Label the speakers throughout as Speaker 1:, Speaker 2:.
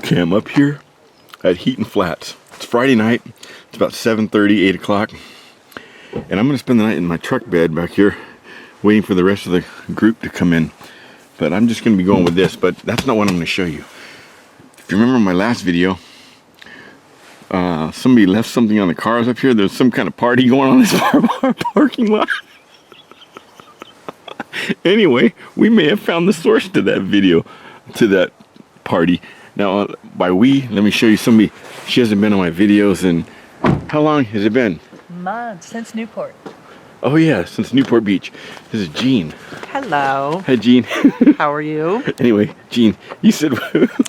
Speaker 1: Okay, I'm up here at Heaton Flats. It's Friday night. It's about 7:30, 8 o'clock. And I'm gonna spend the night in my truck bed back here, waiting for the rest of the group to come in. But I'm just gonna be going with this, but that's not what I'm gonna show you. If you remember my last video, somebody left something on the cars up here. There's some kind of party going on in this parking lot. Anyway, we may have found the source to that video, to that party. Now, by we, let me show you somebody. She hasn't been on my videos in, how long has it been?
Speaker 2: Months, since Newport.
Speaker 1: Oh yeah, since Newport Beach. This is Jean.
Speaker 2: Hello.
Speaker 1: Hi Jean.
Speaker 2: How are you?
Speaker 1: Anyway, Jean, you said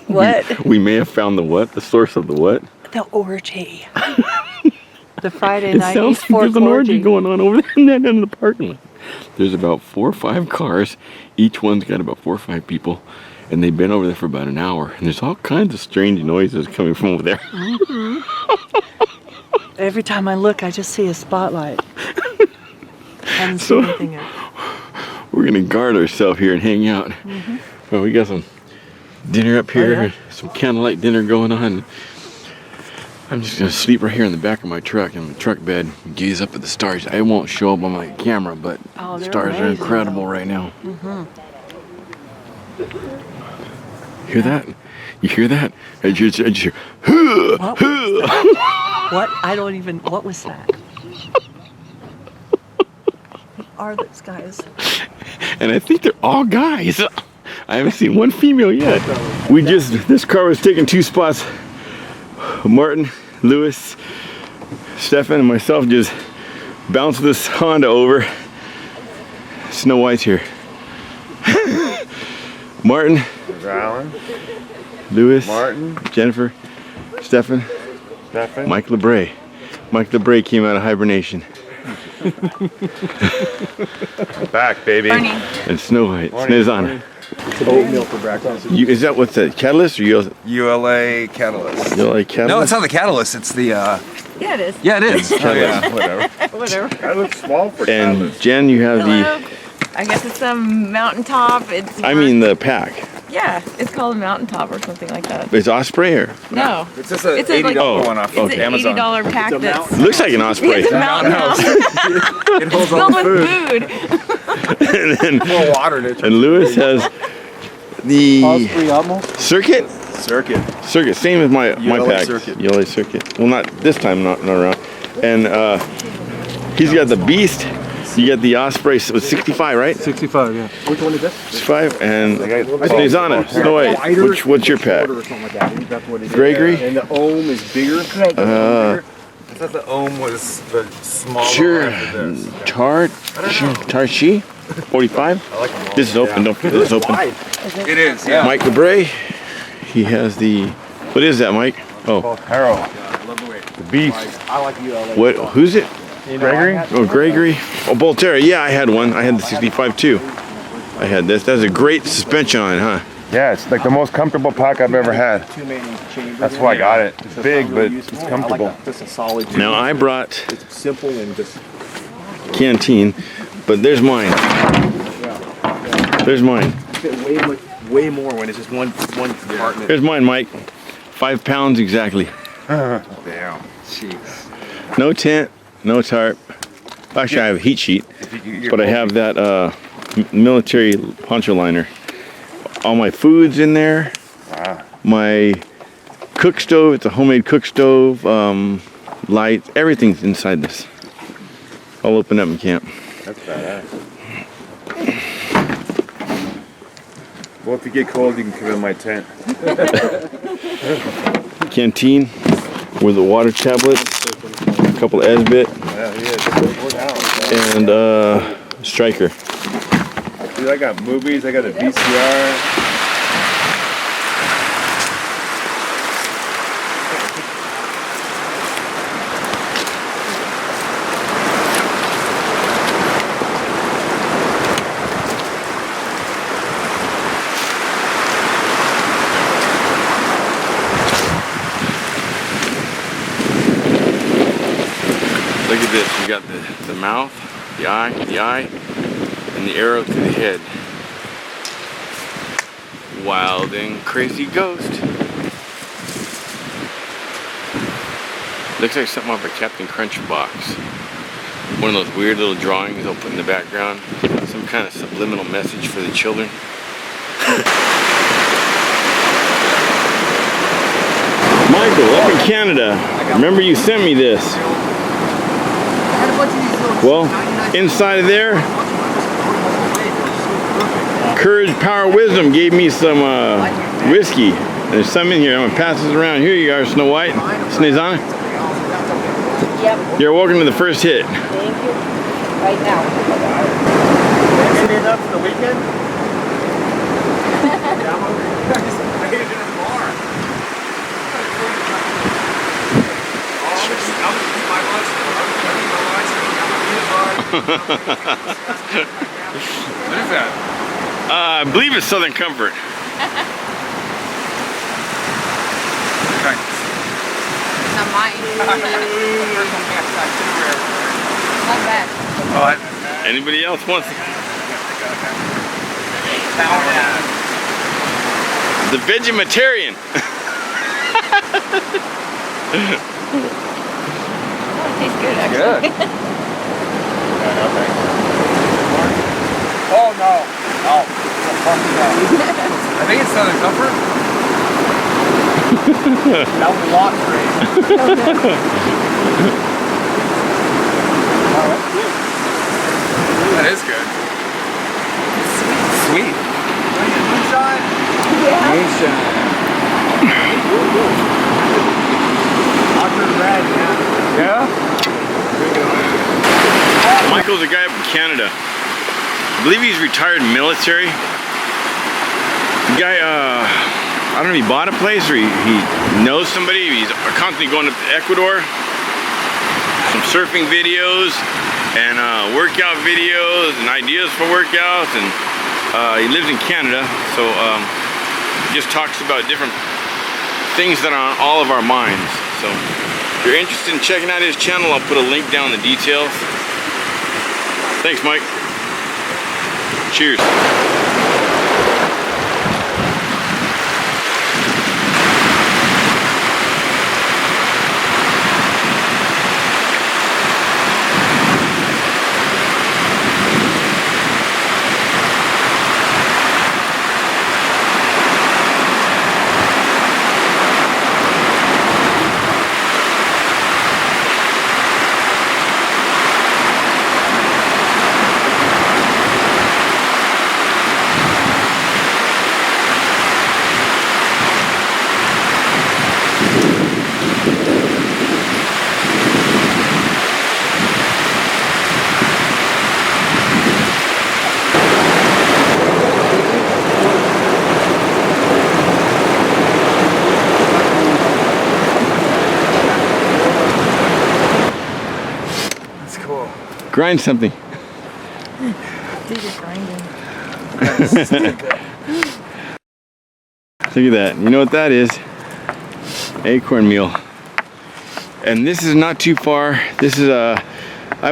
Speaker 2: what?
Speaker 1: We may have found the what? The source of the what?
Speaker 2: The orgy. The Friday
Speaker 1: It
Speaker 2: night
Speaker 1: sounds like there's an orgy going on over there in the parking lot. There's about 4 or 5 cars. Each one's got about 4 or 5 people. And they've been over there for about an hour. And there's all kinds of strange noises coming from over there.
Speaker 2: Mm-hmm. Every time I look, I just see a spotlight. Haven't seen anything yet.
Speaker 1: We're going to guard ourselves here and hang out. Mm-hmm. Well, we got some dinner up here. Oh, yeah? Some candlelight dinner going on. I'm just going to sleep right here in the back of my truck, in my truck bed, and gaze up at the stars. I won't show up on my camera, but the stars are incredible right now.
Speaker 2: Mm-hmm.
Speaker 1: Hear that? You hear that? I just hear,
Speaker 2: what? I don't even, what was that? Who are those guys?
Speaker 1: And I think they're all guys. I haven't seen one female yet. This car was taking 2 spots. Martin, Lewis, Stefan, and myself just bounced this Honda over. Snow White's here. Martin,
Speaker 3: Alan,
Speaker 1: Lewis,
Speaker 3: Martin,
Speaker 1: Jennifer, Stefan, Mike LeBray. Mike LeBray came out of hibernation.
Speaker 3: Back, baby.
Speaker 2: Morning.
Speaker 1: And Snow White. Snows on it.
Speaker 3: Oatmeal for breakfast.
Speaker 1: Is that what's that? Catalyst or
Speaker 3: ULA Catalyst.
Speaker 1: ULA Catalyst?
Speaker 3: No, it's not the Catalyst. It's the.
Speaker 2: Yeah, it is.
Speaker 3: Yeah, it is. Oh, yeah, whatever.
Speaker 2: Whatever.
Speaker 3: That looks small for
Speaker 1: And
Speaker 3: Catalyst.
Speaker 1: Jen, you have
Speaker 4: Hello. I guess it's a mountaintop. It's
Speaker 1: I mean the pack.
Speaker 4: yeah, it's called a mountaintop or something like that.
Speaker 1: It's Osprey or?
Speaker 4: No,
Speaker 3: It's just an
Speaker 4: It's a, like-
Speaker 3: $80 one off
Speaker 4: it's
Speaker 3: of
Speaker 4: an
Speaker 3: Amazon.
Speaker 4: $80 pack that's
Speaker 1: Looks like an Osprey.
Speaker 4: it's a mountain house
Speaker 3: It holds all
Speaker 4: filled
Speaker 3: the
Speaker 4: with
Speaker 3: food.
Speaker 4: food.
Speaker 1: and,
Speaker 3: More water to
Speaker 1: and Lewis has the Circuit? Circuit, same as my
Speaker 3: ULA
Speaker 1: pack.
Speaker 3: Circuit.
Speaker 1: ULA Circuit. Well, not this time, not around. And he's got the Beast. You got the Osprey with 65, right?
Speaker 5: 65, yeah. Which one is this?
Speaker 1: 65 and Snezana, Snow White. What's your pack? Gregory?
Speaker 5: And the ohm is bigger.
Speaker 3: I thought the ohm was the smaller
Speaker 1: Sure.
Speaker 3: end of this.
Speaker 1: Tarshi? 45?
Speaker 3: I like them all.
Speaker 1: This is open, don't forget this is open.
Speaker 3: It is, yeah.
Speaker 1: Mike LeBray, he has the, what is that, Mike? Oh,
Speaker 3: PHARRAOH.
Speaker 1: the Beast.
Speaker 5: I like ULA.
Speaker 1: What, who's it?
Speaker 5: Gregory?
Speaker 1: Oh, Gregory. Oh, Bolterra. Yeah, I had one. I had the 65 too. I had this. That's a great suspension on it, huh?
Speaker 3: Yeah, it's like the most comfortable pack I've ever had. That's why I got it. It's big, but it's comfortable.
Speaker 5: Just a solid.
Speaker 1: Now I brought
Speaker 5: It's simple and just.
Speaker 1: Canteen, but there's mine. There's mine.
Speaker 5: Fit way more when it's just one compartment.
Speaker 1: There's mine, Mike. 5 pounds exactly.
Speaker 3: Damn. Jeez.
Speaker 1: No tent, no tarp. Actually, I have a heat sheet, but I have that military poncho liner. All my food's in there. My cook stove, it's a homemade cook stove. Lights, everything's inside this. I'll open up in camp.
Speaker 3: That's badass. Well, if you get cold, you can come in my tent.
Speaker 1: Canteen with the water tablets, a couple Esbit, and Striker.
Speaker 3: Dude, I got movies, I got a VCR.
Speaker 1: Look at this, you got the mouth, the eye, and the arrow to the head. Wild and crazy ghost. Looks like something off a Captain Crunch box. One of those weird little drawings they'll put in the background. Some kind of subliminal message for the children. Michael, up in Canada. Remember you sent me this. Well, inside of there, Courage, Power, Wisdom gave me some whiskey. There's some in here. I'm gonna pass this around. Here you are, Snow White. Snezana.
Speaker 6: Yep.
Speaker 1: You're welcome to the first hit.
Speaker 6: Thank you. Right now.
Speaker 5: Ended up for the weekend? I hit it in a bar.
Speaker 3: What is that?
Speaker 1: I believe it's Southern Comfort.
Speaker 3: Okay.
Speaker 4: Not mine. Not bad.
Speaker 3: Oh,
Speaker 1: Anybody else wants the Vegetarian?
Speaker 4: Tastes good, actually.
Speaker 3: good. Oh no. No. I think it's Southern Comfort.
Speaker 5: That was a lot for it.
Speaker 3: That is good. Sweet.
Speaker 5: Moonshine?
Speaker 3: Moonshine.
Speaker 5: Awkward red, yeah.
Speaker 3: Yeah?
Speaker 1: Michael's a guy up in Canada. I believe he's retired military. The guy, I don't know if he bought a place or he knows somebody. He's constantly going up to Ecuador. Some surfing videos and workout videos and ideas for workouts. And he lives in Canada, so he just talks about different things that are on all of our minds. So if you're interested in checking out his channel, I'll put a link down in the details. Thanks, Mike. Cheers. Grind something.
Speaker 4: Dude is grinding.
Speaker 1: Look at that. You know what that is? Acorn meal. And this is not too far. This is I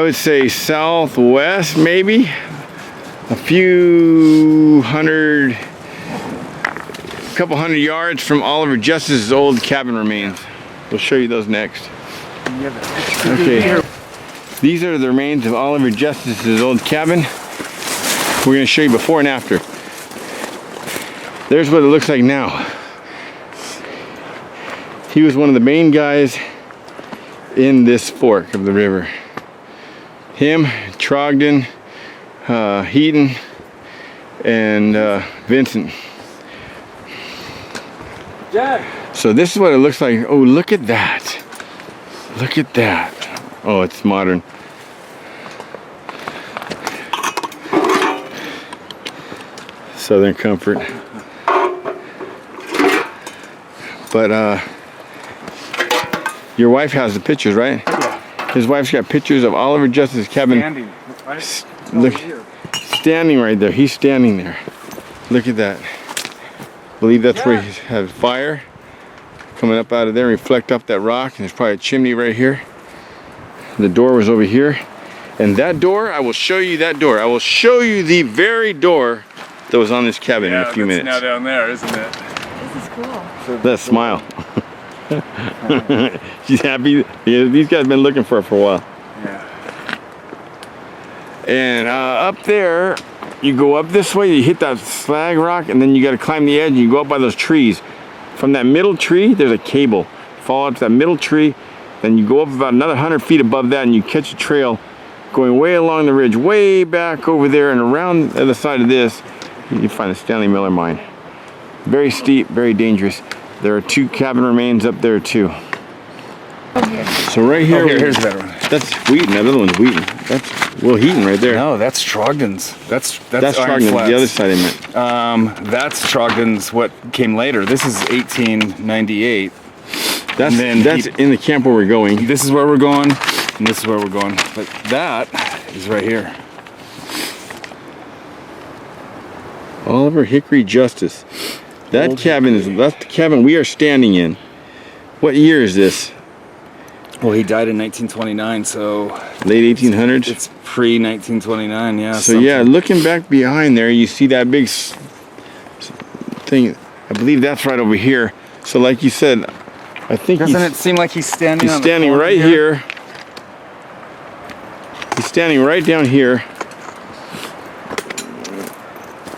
Speaker 1: would say southwest, maybe. A couple hundred yards from Oliver Justice's old cabin remains. We'll show you those next. Okay. These are the remains of Oliver Justice's old cabin. We're going to show you before and after. There's what it looks like now. He was one of the main guys in this fork of the river. Him, Trogdon, Heaton, and Vincent. So this is what it looks like. Oh, look at that. Look at that. Oh, it's modern. Southern Comfort. But your wife has the pictures, right? Yeah. His wife's got pictures of Oliver Justice's cabin.
Speaker 3: Standing. Right?
Speaker 1: Look, standing right there. He's standing there. Look at that. I believe that's where he has fire coming up out of there, reflect off that rock, and there's probably a chimney right here. The door was over here, and that door, I will show you that door. I will show you the very door that was on this cabin in a few minutes.
Speaker 3: Now down there, isn't it?
Speaker 4: This is cool.
Speaker 1: That smile. She's happy. Yeah, these guys have been looking for her for a while.
Speaker 3: Yeah.
Speaker 1: And up there, you go up this way, you hit that slag rock, and then you got to climb the edge, and you go up by those trees. From that middle tree, there's a cable. Fall up to that middle tree, then you go up about another 100 feet above that, and you catch a trail going way along the ridge, way back over there, and around the other side of this, you find the Stanley Miller mine. Very steep, very dangerous. There are 2 cabin remains up there too. So right here,
Speaker 3: Here's that one.
Speaker 1: that's Wheaton. That other one's Wheaton. That's Will Heaton right there.
Speaker 3: No, that's Trogdon's. That's
Speaker 1: That's
Speaker 3: Iron
Speaker 1: Trogdon.
Speaker 3: Flats.
Speaker 1: The other side I meant.
Speaker 3: That's Trogdon's. What came later? This is 1898.
Speaker 1: That's
Speaker 3: then
Speaker 1: in the camp where we're going.
Speaker 3: This is where we're going, and this is where we're going. But that is right here.
Speaker 1: Oliver Hickory Justice. That's the cabin we are standing in. What year is this?
Speaker 3: Well, he died in 1929, so
Speaker 1: Late 1800s?
Speaker 3: it's pre-1929, yeah.
Speaker 1: So yeah, looking back behind there, you see that big thing. I believe that's right over here. So like you said, I think
Speaker 3: Doesn't it seem like he's standing on the
Speaker 1: standing
Speaker 3: corner
Speaker 1: right here. He's standing right down here.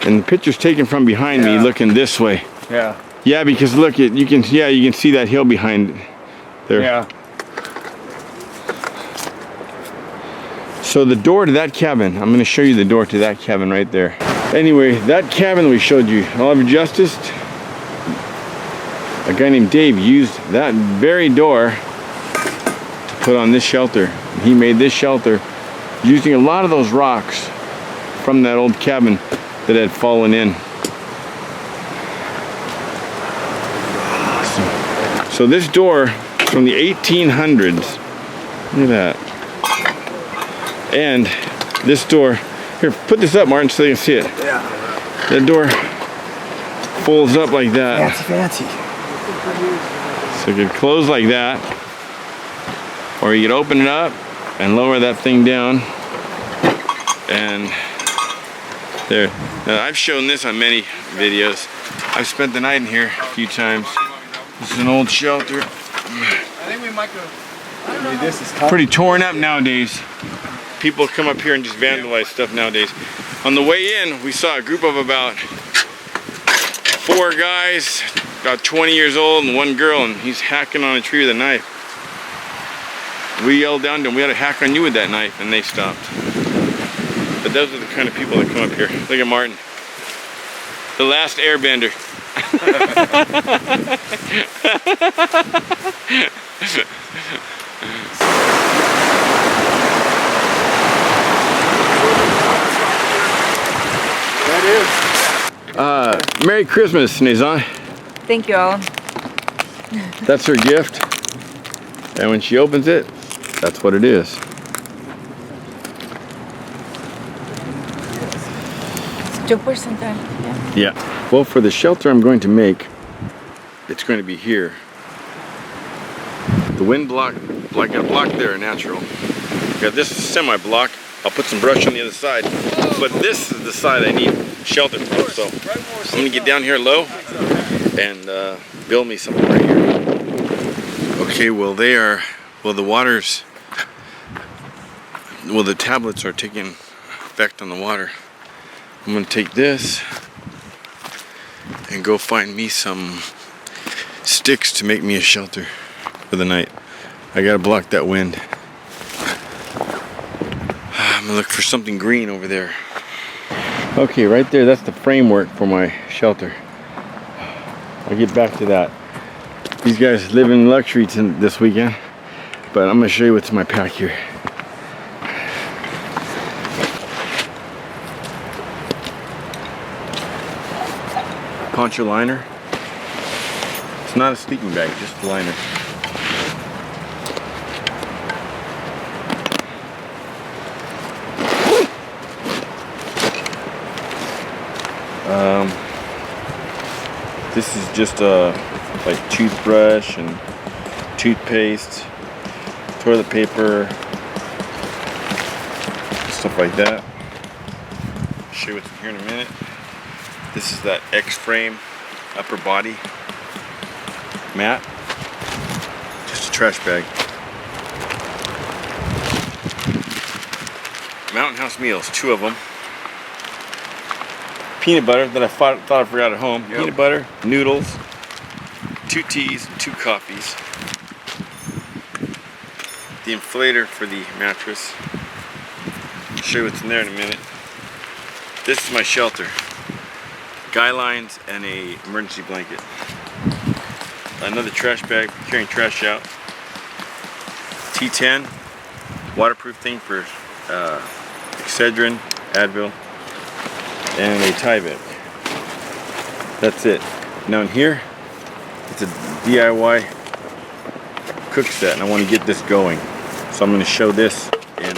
Speaker 1: And the picture's taken from behind me, looking this way.
Speaker 3: Yeah.
Speaker 1: Yeah, because look, you can see that hill behind there.
Speaker 3: Yeah.
Speaker 1: So the door to that cabin, I'm going to show you the door to that cabin right there. Anyway, that cabin we showed you, Oliver Justice, a guy named Dave used that very door to put on this shelter. He made this shelter using a lot of those rocks from that old cabin that had fallen in. So this door from the 1800s, look at that. And this door, here, put this up, Martin, so you can see it.
Speaker 5: Yeah.
Speaker 1: That door folds up like that.
Speaker 5: Fancy.
Speaker 1: So you could close like that, or you could open it up and lower that thing down. And there. Now I've shown this on many videos. I've spent the night in here a few times. This is an old shelter.
Speaker 5: I think we might go. This is
Speaker 1: Pretty torn up nowadays. People come up here and just vandalize stuff nowadays. On the way in, we saw a group of about 4 guys, about 20 years old, and 1 girl, and he's hacking on a tree with a knife. We yelled down to him, "We had to hack on you with that knife," and they stopped. But those are the kind of people that come up here. Look at Martin. The last airbender. Merry Christmas, Nazan.
Speaker 4: Thank you all.
Speaker 1: That's her gift. And when she opens it, that's what it is.
Speaker 4: It's 2% time. Yeah.
Speaker 1: Yeah. Well, for the shelter I'm going to make, it's going to be here. The wind block, I got a block there, natural. Got this semi-block. I'll put some brush on the other side. But this is the side I need shelter for. So I'm going to get down here low and build me something right here. Okay, well the tablets are taking effect on the water. I'm going to take this and go find me some sticks to make me a shelter for the night. I gotta block that wind. I'm gonna look for something green over there. Okay, right there, that's the framework for my shelter. I'll get back to that. These guys live in luxury this weekend, but I'm gonna show you what's in my pack here. Poncho liner. It's not a sleeping bag, just a liner. This is just like toothbrush and toothpaste, toilet paper, stuff like that. I'll show you what's in here in a minute. This is that X-frame upper body mat. trash bag. Mountain House meals, 2 of them. Peanut butter that I thought I forgot at home.
Speaker 3: Yep.
Speaker 1: Peanut butter, noodles, 2 teas, 2 coffees. The inflator for the mattress. I'll show you what's in there in a minute. This is my shelter. Guy lines and a emergency blanket. Another trash bag for carrying trash out. T10 waterproof thing for Excedrin, Advil, and a Tyvek. That's it. Now in here, it's a DIY cook set, and I want to get this going. So I'm going to show this in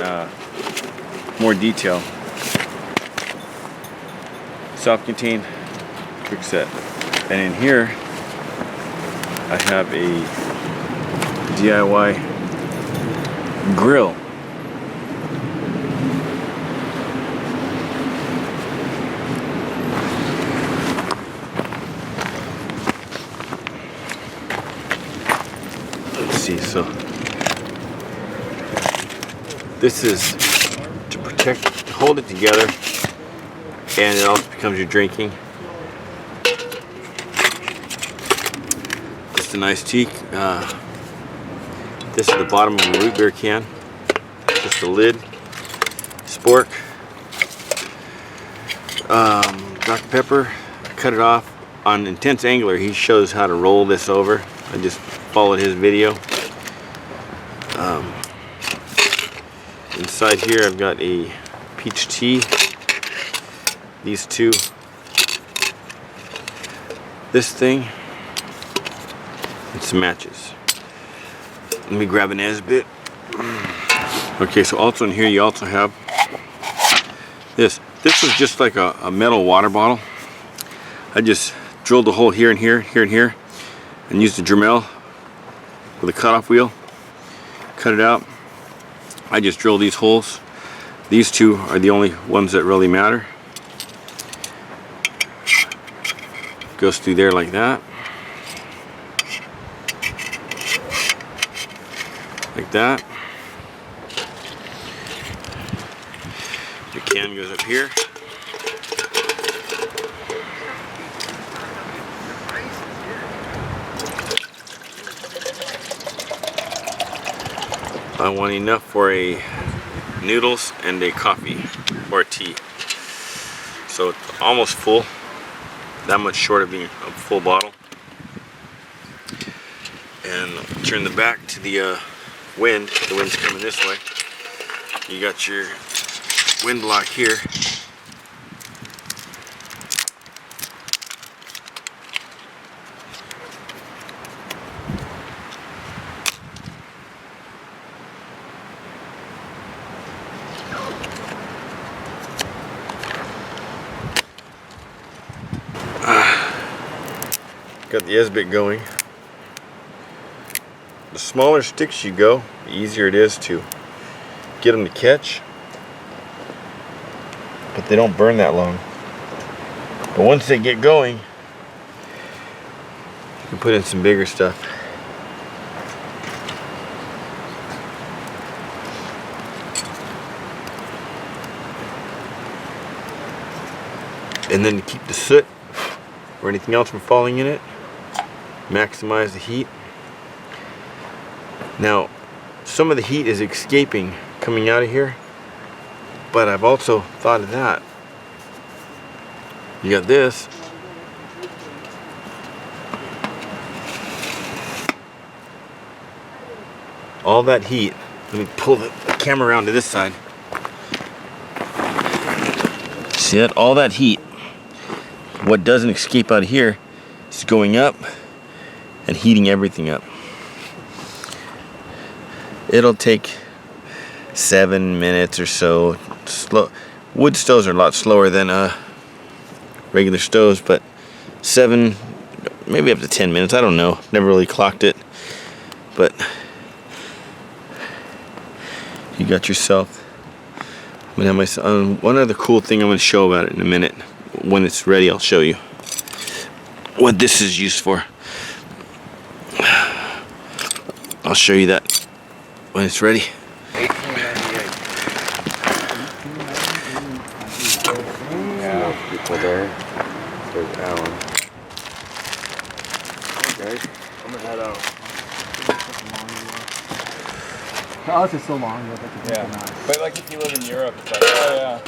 Speaker 1: more detail. Self-contained cook set. And in here, I have a DIY grill. Let's see, so this is to protect, to hold it together, and it also becomes your drinking. Just a nice tea. This is the bottom of a root beer can. Just the lid. Spork. Dr. Pepper. I cut it off. On Intense Angler, he shows how to roll this over. I just followed his video. Inside here I've got a peach tea. These 2. This thing. And some matches. Let me grab an Nesbit. Okay, so also in here you also have this. This was just like a metal water bottle. I just drilled a hole here and here, here and here, and used a Dremel with a cutoff wheel. Cut it out. I just drilled these holes. These 2 are the only ones that really matter. Goes through there like that. Like that. Your can goes up here. I want enough for a noodles and a coffee or a tea. So it's almost full. That much short of being a full bottle. And turn the back to the wind. The wind's coming this way. You got your wind block here. Got the S-bit going. The smaller sticks you go, the easier it is to get them to catch. But they don't burn that long. But once they get going, you can put in some bigger stuff. And then to keep the soot or anything else from falling in it, maximize the heat. Now, some of the heat is escaping, coming out of here, but I've also thought of that. You got this. All that heat, let me pull the camera around to this side. See that? All that heat, what doesn't escape out of here is going up and heating everything up. It'll take 7 minutes or so. Slow. Wood stoves are a lot slower than regular stoves, but 7, maybe up to 10 minutes. I don't know. Never really clocked it, but you got yourself. I'm gonna have my one other cool thing I'm gonna show about it in a minute. When it's ready, I'll show you what this is used for. I'll show you that when it's ready.
Speaker 3: 1898. Yeah, people there. There's Alan. Okay, I'm gonna head out.
Speaker 5: Oh, this is so long ago. Nice.
Speaker 3: But like if you live in Europe, it's like, oh yeah.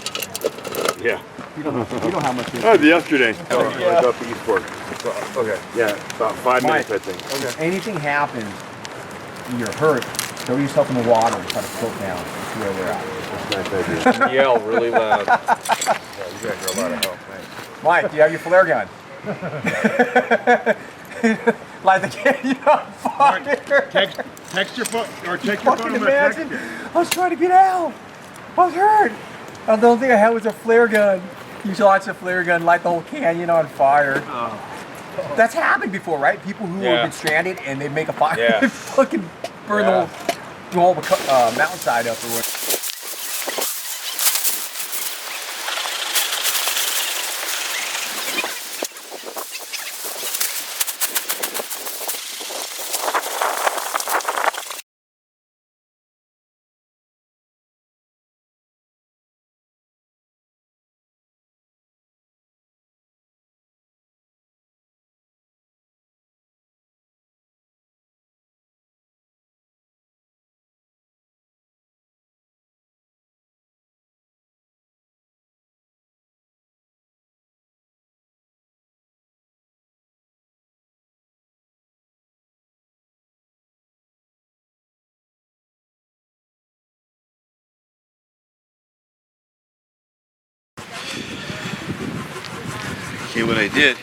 Speaker 3: Yeah.
Speaker 5: You don't have much.
Speaker 3: That was yesterday. Oh, yeah. Up Eastport. Okay. Yeah, about 5 minutes, I think.
Speaker 5: If anything happens, you're hurt, throw yourself in the water and try to float down to where they're at.
Speaker 3: That's nice idea. Yell really loud. Yeah, you guys are a lot of help. Thanks.
Speaker 5: Mike, do you have your flare gun? Light the canyon on fire.
Speaker 3: Text your phone, or check
Speaker 5: Fucking imagine. I was trying to get out. I was hurt. The only thing I had was a flare gun. You launch a flare gun, light the whole canyon on fire. Oh. That's happened before, right? People who have been stranded and they make a fire, they fucking burn the whole mountainside up or whatever.
Speaker 1: Okay, what I did,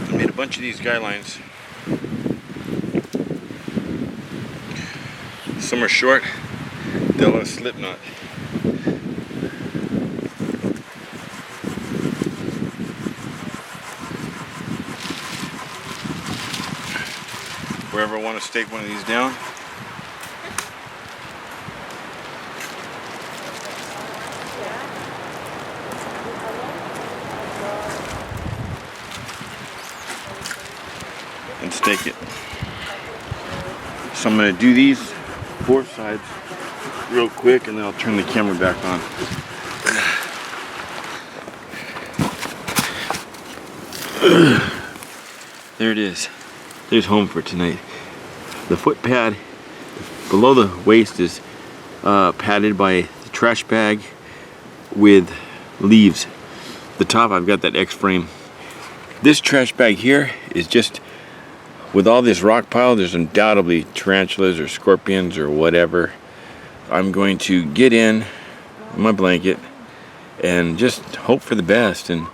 Speaker 1: I made a bunch of these guidelines. Some are short, they'll have a slip knot. Wherever I want to stake one of these down, and stake it. So I'm going to do these 4 sides real quick and then I'll turn the camera back on. There it is. There's home for tonight. The foot pad below the waist is padded by the trash bag with leaves. The top I've got that X frame. This trash bag here is just, with all this rock pile, there's undoubtedly tarantulas or scorpions or whatever. I'm going to get in my blanket and just hope for the best and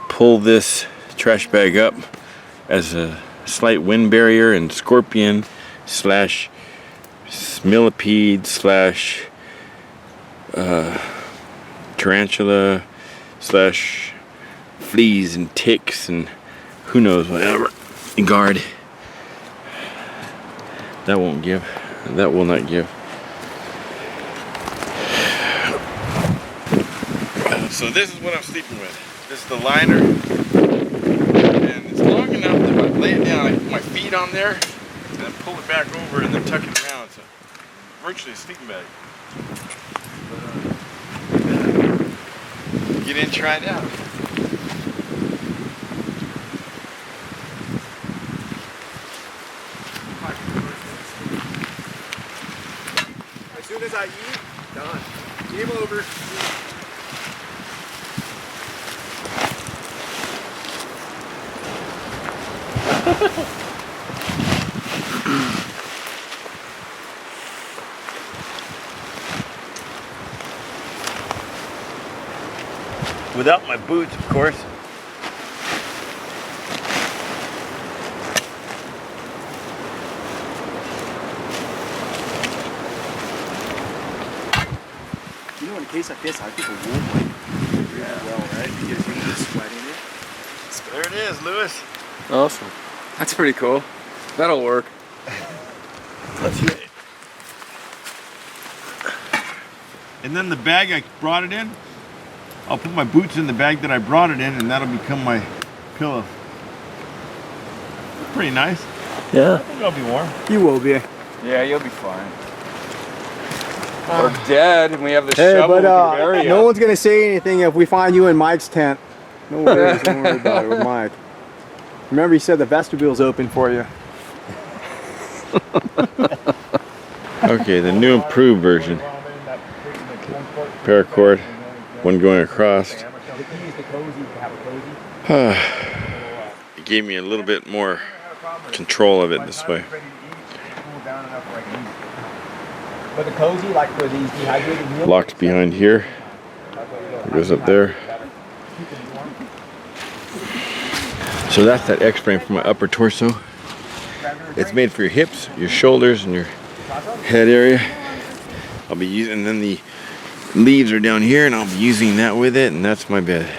Speaker 1: pull this trash bag up as a slight wind barrier and scorpion slash millipede slash tarantula slash fleas and ticks and who knows whatever guard. That won't give. That will not give. So this is what I'm sleeping with. This is the liner. And it's long enough that if I lay it down, I put my feet on there and then pull it back over and then tuck it around. So virtually a sleeping bag. Get in, try it out.
Speaker 5: As soon as I eat, done. Game over.
Speaker 1: Without my boots, of course.
Speaker 5: You know, in a case like this, I think a wool might do really well, right? Because you get sweat in it.
Speaker 1: There it is, Lewis.
Speaker 7: Awesome. That's pretty cool. That'll work.
Speaker 1: Let's see. And then the bag I brought it in, I'll put my boots in the bag that I brought it in and that'll become my pillow. Pretty nice.
Speaker 2: Yeah.
Speaker 3: It'll be warm.
Speaker 5: You will be.
Speaker 7: Yeah, you'll be fine. Or dead, and we have the
Speaker 5: Hey,
Speaker 7: shovel.
Speaker 5: but
Speaker 7: we can bury
Speaker 5: no
Speaker 7: you.
Speaker 5: one's gonna say anything if we find you in Mike's tent. No worries, don't worry about it with Mike. Remember, he said the vestibule's open for you.
Speaker 1: Okay, the new improved version. Paracord, one going across. It gave me a little bit more control of it this way.
Speaker 5: But the cozy, like for these dehydrated meals.
Speaker 1: Locks behind here. It goes up there. So that's that X-frame for my upper torso. It's made for your hips, your shoulders, and your head area. I'll be using, and then the leaves are down here, and I'll be using that with it, and that's my bed.